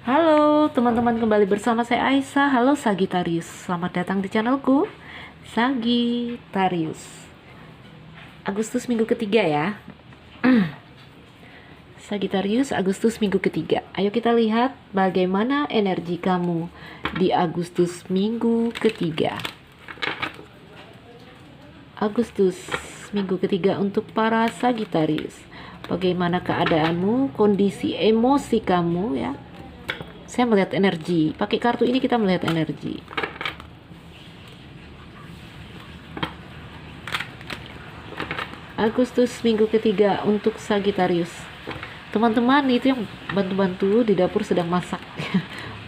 Halo teman-teman, kembali bersama saya Aisyah. Halo Sagittarius, selamat datang di channelku Sagittarius. Agustus minggu ketiga ya. Sagittarius, Agustus minggu ketiga. Ayo kita lihat bagaimana energi kamu di Agustus minggu ketiga. Agustus minggu ketiga untuk para Sagittarius. Bagaimana keadaanmu, kondisi emosi kamu ya. Saya melihat energi. Pakai kartu ini kita melihat energi. Agustus minggu ketiga untuk Sagittarius. Teman-teman itu yang bantu-bantu di dapur sedang masak.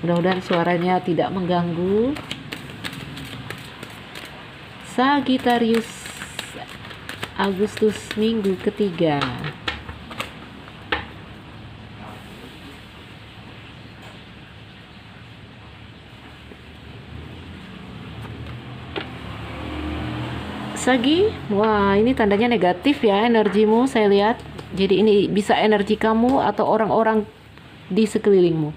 Mudah-mudahan suaranya tidak mengganggu. Sagittarius, Agustus minggu ketiga. Sagi, wah ini tandanya negatif ya energimu saya lihat. Jadi ini bisa energi kamu atau orang-orang di sekelilingmu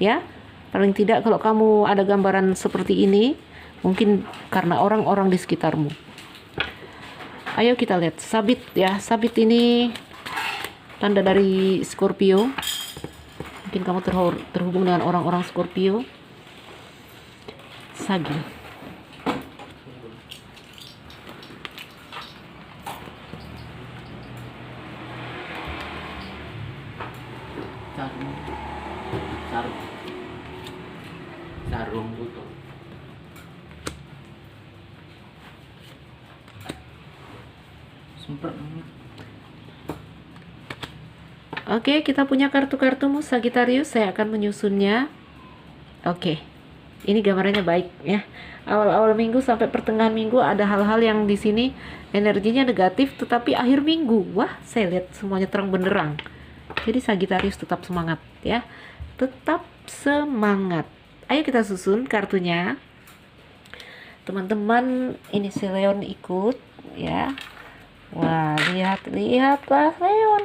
ya. Paling tidak kalau kamu ada gambaran seperti ini, mungkin karena orang-orang di sekitarmu. Ayo kita lihat sabit ya. Sabit ini tanda dari Scorpio. Mungkin kamu terhubung dengan orang-orang Scorpio. Sagi. sarung sarung butuh semprot. Oke, kita punya kartu-kartumu Sagittarius. Saya akan menyusunnya. Oke, ini gambarannya baik ya. Awal-awal minggu sampai pertengahan minggu ada hal-hal yang di sini energinya negatif, tetapi akhir minggu, wah, saya lihat semuanya terang benderang. Jadi Sagittarius tetap semangat ya. Tetap semangat. Ayo kita susun kartunya. Teman-teman, ini si Leon ikut ya. Wah, lihatlah Leon.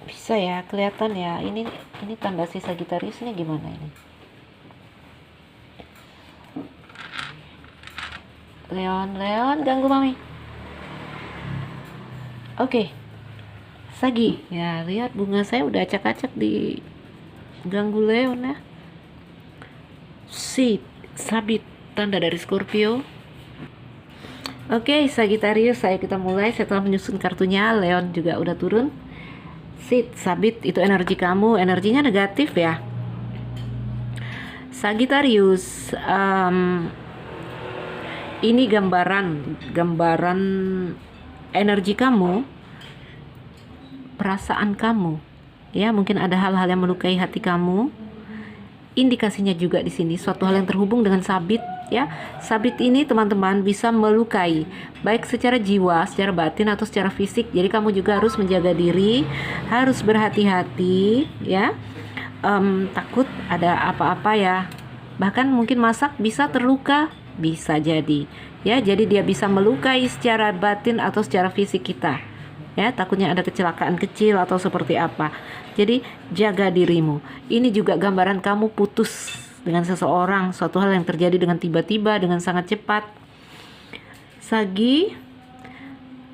Bisa ya, kelihatan ya. Ini tanda si Sagittarius ini gimana ini? Leon, ganggu mami. Oke. Sagi, ya lihat bunga saya udah acak-acak di ganggu Leon ya. Sabit, tanda dari Scorpio. Oke, Sagittarius, saya kita mulai. Saya telah menyusun kartunya. Leon juga udah turun. Sabit itu energi kamu, energinya negatif ya. Sagittarius, ini gambaran energi kamu, perasaan kamu, ya mungkin ada hal-hal yang melukai hati kamu. Indikasinya juga di sini suatu hal yang terhubung dengan sabit ya. Sabit ini teman-teman bisa melukai baik secara jiwa, secara batin atau secara fisik. Jadi kamu juga harus menjaga diri, harus berhati-hati ya. Takut ada apa-apa ya. Bahkan mungkin masak bisa terluka, bisa jadi ya. Jadi dia bisa melukai secara batin atau secara fisik kita. Ya, takutnya ada kecelakaan kecil atau seperti apa. Jadi jaga dirimu. Ini juga gambaran kamu putus dengan seseorang, suatu hal yang terjadi dengan tiba-tiba, dengan sangat cepat. Sagi,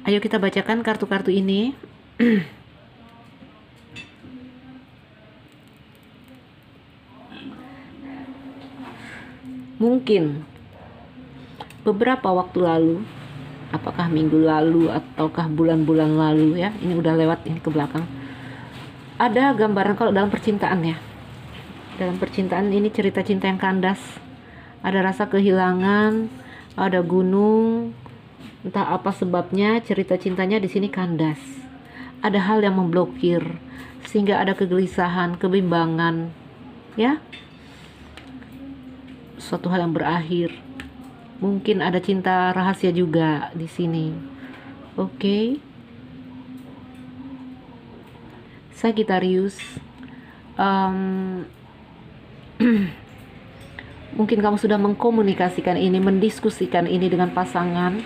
ayo kita bacakan kartu-kartu ini. Mungkin beberapa waktu lalu, apakah minggu lalu ataukah bulan-bulan lalu ya, ini udah lewat ini ke belakang, ada gambaran kalau dalam percintaan ya. Dalam percintaan ini cerita cinta yang kandas, ada rasa kehilangan, ada gunung, entah apa sebabnya cerita cintanya di sini kandas. Ada hal yang memblokir sehingga ada kegelisahan, kebimbangan ya. Suatu hal yang berakhir. Mungkin ada cinta rahasia juga di sini. Oke. Sagittarius, mungkin kamu sudah mengkomunikasikan ini, mendiskusikan ini dengan pasangan,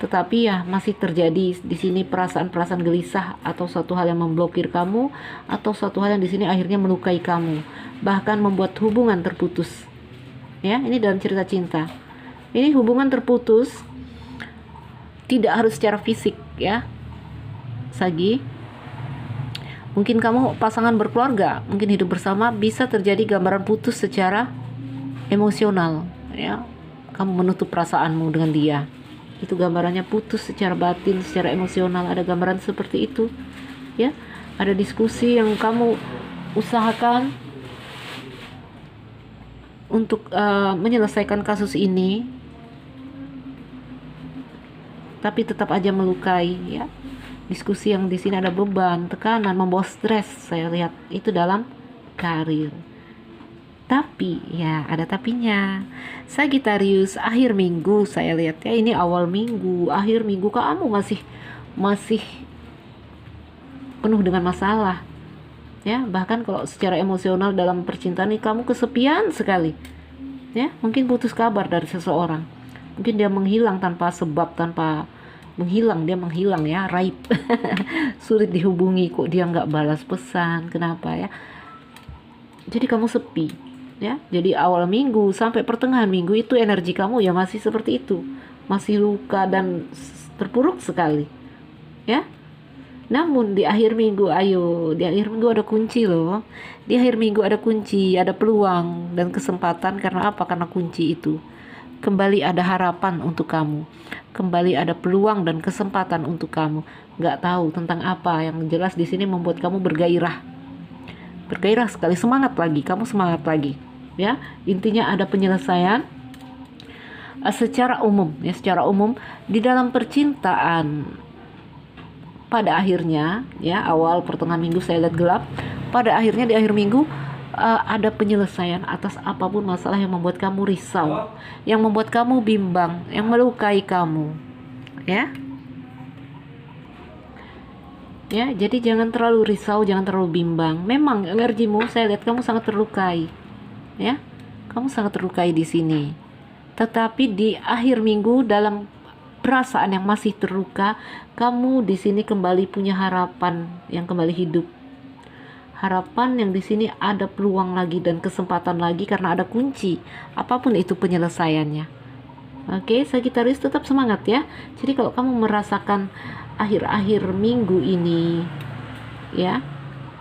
tetapi ya masih terjadi di sini perasaan-perasaan gelisah atau suatu hal yang memblokir kamu, atau suatu hal yang di sini akhirnya melukai kamu, bahkan membuat hubungan terputus. Ya, ini dalam cerita cinta. Ini hubungan terputus tidak harus secara fisik ya, Sagi. Mungkin kamu pasangan berkeluarga, mungkin hidup bersama, bisa terjadi gambaran putus secara emosional ya. Kamu menutup perasaanmu dengan dia. Itu gambarannya putus secara batin, secara emosional. Ada gambaran seperti itu ya. Ada diskusi yang kamu usahakan untuk menyelesaikan kasus ini, tapi tetap aja melukai ya. Diskusi yang di sini ada beban, tekanan, membawa stres. Saya lihat itu dalam karir. Tapi ya ada tapinya. Sagittarius, akhir minggu saya lihat ya, ini awal minggu, akhir minggu kamu masih penuh dengan masalah. Ya, bahkan kalau secara emosional dalam percintaan ini kamu kesepian sekali. Ya, mungkin putus kabar dari seseorang. Mungkin dia menghilang tanpa sebab, tanpa dia menghilang ya, raib. Sulit dihubungi, kok dia nggak balas pesan, kenapa ya? Jadi kamu sepi ya. Jadi awal minggu sampai pertengahan minggu itu energi kamu ya masih seperti itu, masih luka dan terpuruk sekali ya. Namun di akhir minggu, di akhir minggu ada kunci loh. Di akhir minggu ada kunci, ada peluang dan kesempatan. Karena apa? Karena kunci itu kembali ada harapan untuk kamu, kembali ada peluang dan kesempatan untuk kamu. Nggak tahu tentang apa, yang jelas di sini membuat kamu bergairah sekali, semangat lagi, kamu semangat lagi ya. Intinya ada penyelesaian secara umum ya, secara umum di dalam percintaan. Pada akhirnya ya, awal pertengahan minggu saya lihat gelap, pada akhirnya di akhir minggu ada penyelesaian atas apapun masalah yang membuat kamu risau, yang membuat kamu bimbang, yang melukai kamu ya. Ya, jadi jangan terlalu risau, jangan terlalu bimbang. Memang energimu saya lihat kamu sangat terlukai. Ya. Kamu sangat terlukai di sini. Tetapi di akhir minggu dalam perasaan yang masih terluka, kamu di sini kembali punya harapan yang kembali hidup. Harapan yang di sini ada peluang lagi dan kesempatan lagi karena ada kunci. Apapun itu penyelesaiannya. Oke, Sagittarius tetap semangat ya. Jadi kalau kamu merasakan akhir-akhir minggu ini ya,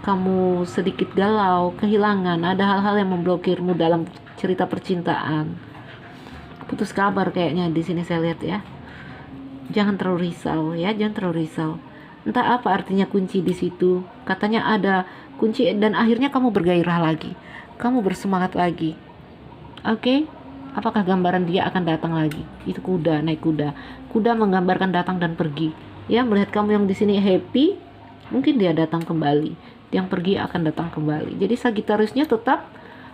kamu sedikit galau, kehilangan, ada hal-hal yang memblokirmu dalam cerita percintaan, putus kabar kayaknya di sini saya lihat ya. Jangan terlalu risau ya, jangan terlalu risau. Entah apa artinya kunci di situ. Katanya ada kunci dan akhirnya kamu bergairah lagi, kamu bersemangat lagi. Oke. Apakah gambaran dia akan datang lagi? Itu kuda, naik kuda. Kuda menggambarkan datang dan pergi. Ya, melihat kamu yang di sini happy, mungkin dia datang kembali. Yang pergi akan datang kembali. Jadi Sagittariusnya tetap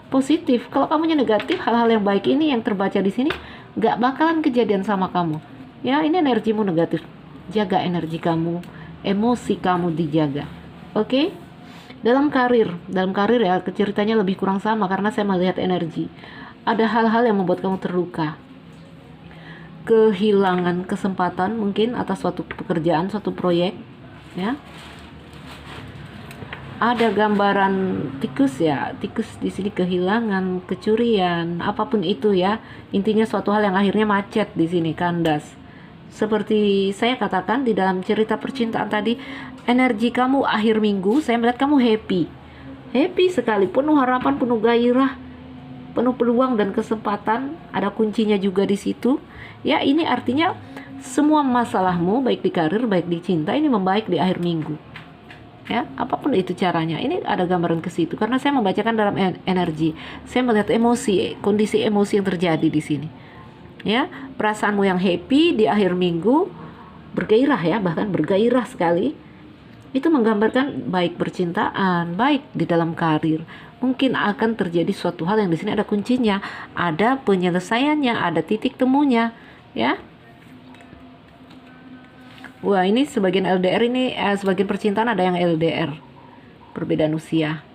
positif. Kalau kamunya negatif, hal-hal yang baik ini yang terbaca di sini nggak bakalan kejadian sama kamu. Ya, ini energimu negatif. Jaga energi kamu, emosi kamu dijaga. Oke? Dalam karir ya ceritanya lebih kurang sama karena saya melihat energi. Ada hal-hal yang membuat kamu terluka, kehilangan kesempatan mungkin atas suatu pekerjaan, suatu proyek ya. Ada gambaran tikus ya, tikus di sini kehilangan, kecurian, apapun itu ya. Intinya suatu hal yang akhirnya macet di sini, kandas. Seperti saya katakan di dalam cerita percintaan tadi, energi kamu akhir minggu saya melihat kamu happy sekali, penuh harapan, penuh gairah, penuh peluang dan kesempatan. Ada kuncinya juga di situ ya. Ini artinya semua masalahmu baik di karir, baik di cinta ini membaik di akhir minggu ya. Apapun itu caranya, ini ada gambaran ke situ karena saya membacakan dalam energi. Saya melihat emosi, kondisi emosi yang terjadi di sini ya. Perasaanmu yang happy di akhir minggu bergairah ya, bahkan bergairah sekali. Itu menggambarkan baik percintaan, baik di dalam karir. Mungkin akan terjadi suatu hal yang di sini ada kuncinya, ada penyelesaiannya, ada titik temunya, ya. Wah, ini sebagian LDR ini, sebagian percintaan ada yang LDR, perbedaan usia.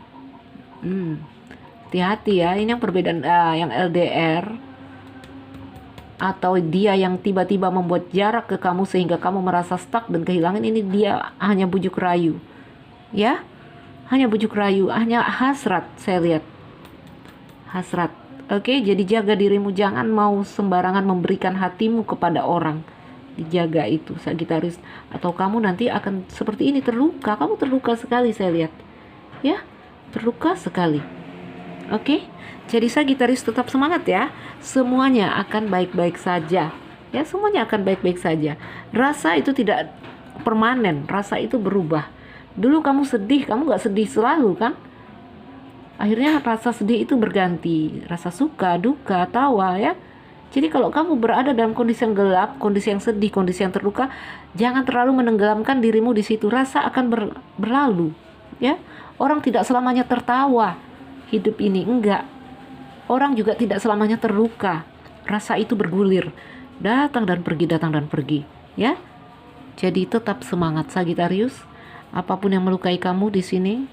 Hati-hati ya, ini yang perbedaan yang LDR. atau dia yang tiba-tiba membuat jarak ke kamu sehingga kamu merasa stuck dan kehilangan, ini dia hanya bujuk rayu. Ya, hanya bujuk rayu, hanya hasrat. Saya lihat hasrat. Oke, jadi jaga dirimu, jangan mau sembarangan memberikan hatimu kepada orang. Dijaga itu, Sagitarius, atau kamu nanti akan seperti ini, terluka. Kamu terluka sekali, saya lihat. Ya, terluka sekali. Oke, jadi Sagitarius tetap semangat ya. Semuanya akan baik-baik saja. Ya, semuanya akan baik-baik saja. Rasa itu tidak permanen, rasa itu berubah. Dulu kamu sedih, kamu gak sedih selalu kan? Akhirnya rasa sedih itu berganti, rasa suka, duka, tawa ya. Jadi kalau kamu berada dalam kondisi yang gelap, kondisi yang sedih, kondisi yang terluka, jangan terlalu menenggelamkan dirimu di situ. Rasa akan berlalu, ya. Orang tidak selamanya tertawa hidup ini, enggak. Orang juga tidak selamanya terluka. Rasa itu bergulir, datang dan pergi, ya. Jadi tetap semangat Sagitarius. Apapun yang melukai kamu di sini,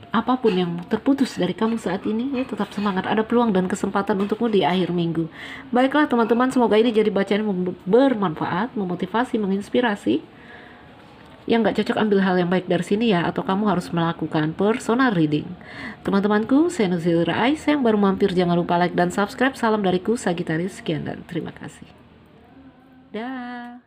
apapun yang terputus dari kamu saat ini, ya tetap semangat. Ada peluang dan kesempatan untukmu di akhir minggu. Baiklah teman-teman, semoga ini jadi bacaan yang bermanfaat, memotivasi, menginspirasi. Yang gak cocok ambil hal yang baik dari sini ya, atau kamu harus melakukan personal reading. Teman-temanku, saya Nuzila Ais, yang baru mampir jangan lupa like dan subscribe. Salam dariku Sagitarius, sekian dan terima kasih. Dah.